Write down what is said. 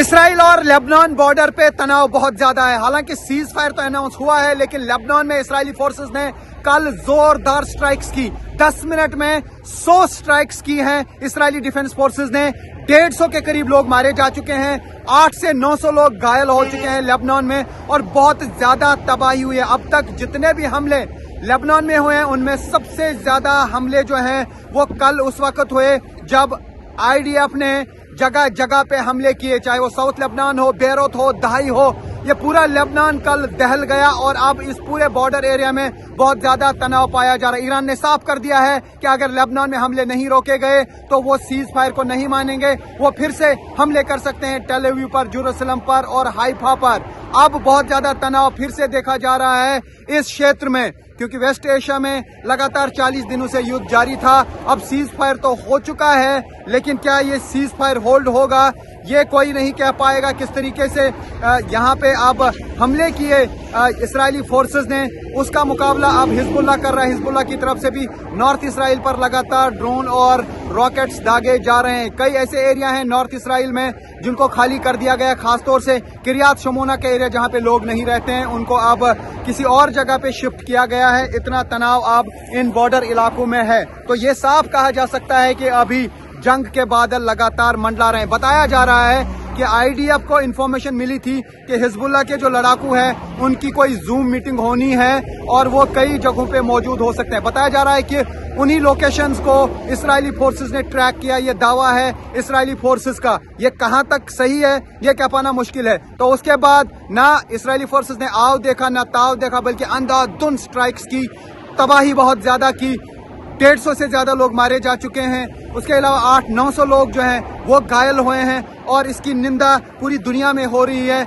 اسرائیل اور Lebanon border پہ تناؤ بہت زیادہ ہے. حالانکہ سیز فائر تو اناؤنس ہوا ہے لیکن لیبنان میں اسرائیلی فورسز نے کل زوردار سٹرائکس کی. 10 منٹ میں 100 سٹرائکس کی ہیں اسرائیلی ڈیفنس فورسز نے. 150 کے قریب لوگ مارے جا چکے ہیں. 800 سے 900 لوگ گھائل ہو چکے ہیں لیبنان میں اور بہت زیادہ تباہی ہوئی ہے. اب تک جتنے بھی حملے لیبنان میں ہوئے ہیں ان میں سب سے زیادہ حملے جو ہیں وہ کل اس وقت ہوئے جب IDF نے جگہ جگہ پہ حملے کیے, چاہے وہ ساؤتھ لیبنان ہو, بیروت ہو, دہائی ہو. یہ پورا لیبنان کل دہل گیا اور اب اس پورے بارڈر ایریا میں بہت زیادہ تناؤ پایا جا رہا ہے. ایران نے صاف کر دیا ہے کہ اگر لیبنان میں حملے نہیں روکے گئے تو وہ سیز فائر کو نہیں مانیں گے. وہ پھر سے حملے کر سکتے ہیں ٹیل ایویو پر, جیروسلم پر اور ہائفا پر. اب بہت زیادہ تناؤ پھر سے دیکھا جا رہا ہے اس شیتر میں, کیونکہ ویسٹ ایشیا میں لگاتار 40 دنوں سے یدھ جاری تھا. اب سیز فائر تو ہو چکا ہے لیکن کیا یہ سیز فائر ہولڈ ہوگا یہ کوئی نہیں کہہ پائے گا. کس طریقے سے یہاں پہ اب حملے کیے اسرائیلی فورسز نے, اس کا مقابلہ اب حزب اللہ کر رہا ہے. حزب اللہ کی طرف سے بھی نارتھ اسرائیل پر لگاتار ڈرون اور راکٹس داغے جا رہے ہیں. کئی ایسے ایریا ہیں نارتھ اسرائیل میں جن کو خالی کر دیا گیا, خاص طور سے کریات شمونا کے ایریا جہاں پہ لوگ نہیں رہتے ہیں ان کو اب کسی اور جگہ پہ شفٹ کیا گیا ہے. اتنا تناؤ اب ان بارڈر علاقوں میں ہے. تو یہ صاف کہا جا سکتا ہے کہ ابھی جنگ کے بادل لگاتار منڈلا رہے ہیں. بتایا جا رہا ہے کہ IDF کو انفارمیشن ملی تھی کہ حزب اللہ کے جو لڑاکو ہیں ان کی کوئی زوم میٹنگ ہونی ہے اور وہ کئی جگہوں پہ موجود ہو سکتے ہیں. بتایا جا رہا ہے کہ انہی لوکیشنز کو اسرائیلی فورسز نے ٹریک کیا. یہ دعویٰ ہے اسرائیلی فورسز کا. یہ کہاں تک صحیح ہے یہ کہہ پانا مشکل ہے. تو اس کے بعد نہ اسرائیلی فورسز نے آؤ دیکھا نہ تاؤ دیکھا بلکہ اندھا دھند سٹرائکس کی, تباہی بہت زیادہ کی. 150 سے زیادہ لوگ مارے جا چکے ہیں. اس کے علاوہ 800-900 لوگ جو ہیں وہ گھائل ہوئے ہیں اور اس کی نندا پوری دنیا میں ہو رہی ہے.